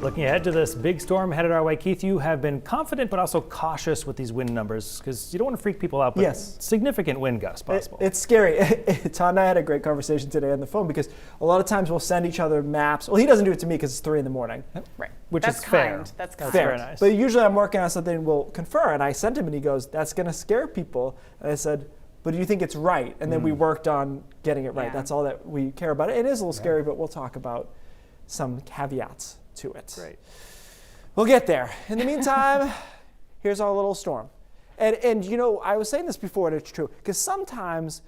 Looking ahead to this big storm headed our way, Keith, you have been confident but also cautious with these wind numbers because you don't want to freak people out, but yes, significant wind gusts possible. It's scary. Todd and I had a great conversation today on the phone because a lot of times we'll send each other maps. Well, he doesn't do it to me because it's 3 in the morning. Right. Which That's is kind. fair. That's kind. Very nice. But usually I'm working on something and we'll confer. And I sent him and he goes, that's going to scare people. And I said, but do you think it's right? And then we worked on getting it right. Yeah. That's all that we care about. It is a little scary, but we'll talk about some caveats to it. Great. We'll get there. In the meantime, here's our little storm. And you know, I was saying this before, and it's true, because sometimes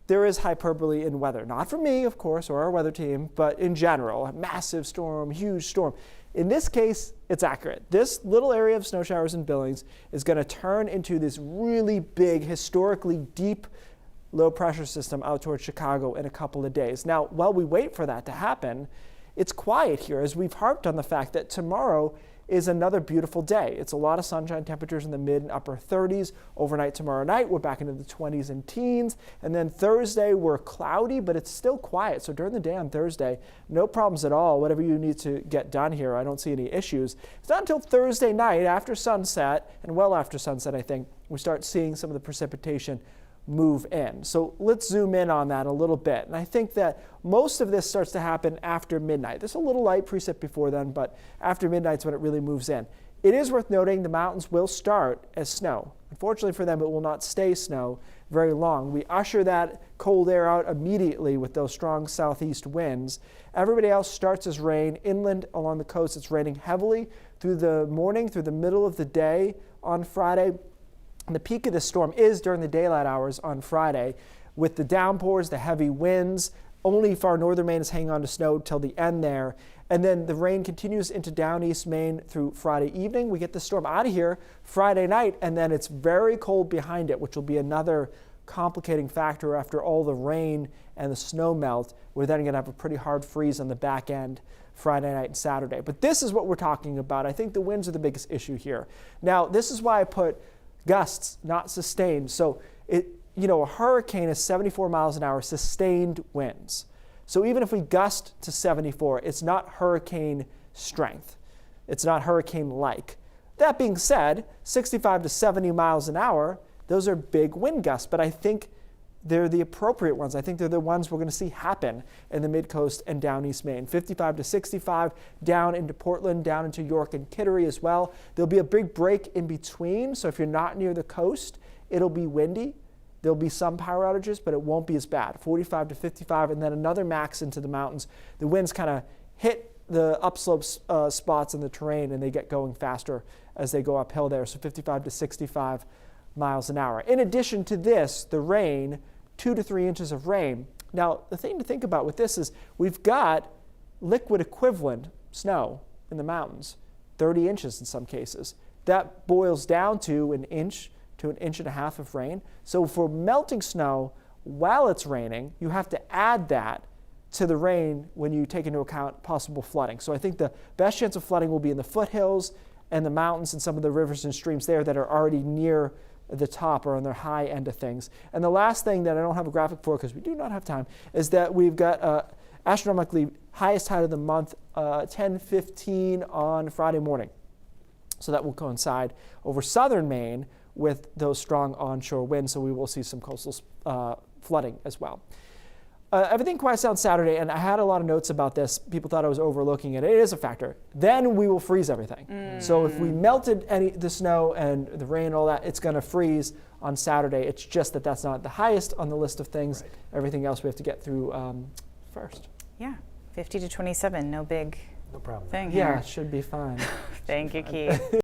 there is hyperbole in weather. Not for me, of course, or our weather team, but in general, a massive storm, huge storm. In this case, it's accurate. This little area of snow showers in Billings is going to turn into this really big, historically deep low pressure system out towards Chicago in a couple of days. Now, while we wait for that to happen, it's quiet here as we've harped on the fact that tomorrow is another beautiful day. It's a lot of sunshine, temperatures in the mid and upper 30s. Overnight tomorrow night, we're back into the 20s and teens. And then Thursday, we're cloudy, but it's still quiet. So during the day on Thursday, no problems at all. Whatever you need to get done here, I don't see any issues. It's not until Thursday night after sunset, and well after sunset, I think, we start seeing some of the precipitation move in. So let's zoom in on that a little bit. And I think that most of this starts to happen after midnight. There's a little light precip before then, but after midnight's when it really moves in. It is worth noting the mountains will start as snow. Unfortunately for them, it will not stay snow very long. We usher that cold air out immediately with those strong southeast winds. Everybody else starts as rain. Inland along the coast, it's raining heavily through the morning, through the middle of the day on Friday. And the peak of the storm is during the daylight hours on Friday with the downpours, the heavy winds. Only far northern Maine is hanging on to snow till the end there. And then the rain continues into down east Maine through Friday evening. We get the storm out of here Friday night, and then it's very cold behind it, which will be another complicating factor after all the rain and the snow melt. We're then going to have a pretty hard freeze on the back end Friday night and Saturday. But this is what we're talking about. I think the winds are the biggest issue here. Now, this is why I put gusts, not sustained. So a hurricane is 74 miles an hour sustained winds. So even if we gust to 74, it's not hurricane strength. It's not hurricane-like. That being said, 65 to 70 miles an hour, those are big wind gusts, but I think they're the appropriate ones. I think they're the ones we're going to see happen in the mid-coast and down east Maine. 55 to 65 down into Portland, down into York and Kittery as well. There'll be a big break in between, so if you're not near the coast, it'll be windy. There'll be some power outages, but it won't be as bad. 45 to 55, and then another max into the mountains. The winds kind of hit the upslope spots in the terrain, and they get going faster as they go uphill there, so 55 to 65 miles an hour. In addition to this, the rain, 2 to 3 inches of rain. Now, the thing to think about with this is we've got liquid equivalent snow in the mountains, 30 inches in some cases. That boils down to an inch to an inch and a half of rain. So for melting snow while it's raining, you have to add that to the rain when you take into account possible flooding. So I think the best chance of flooding will be in the foothills and the mountains and some of the rivers and streams there that are already near the top or on their high end of things. And the last thing that I don't have a graphic for because we do not have time is that we've got astronomically highest tide of the month, 10:15 on Friday morning. So that will coincide over southern Maine with those strong onshore winds, so we will see some coastal flooding as well. Everything quiets down Saturday, and I had a lot of notes about this. People thought I was overlooking it. It is a factor. Then we will freeze everything. So if we melted the snow and the rain and all that, it's going to freeze on Saturday. It's just that that's not the highest on the list of things. Right. Everything else we have to get through first. Yeah, 50 to 27, no big problem thing here. here. Yeah, it should be fine. Thank you, Keith.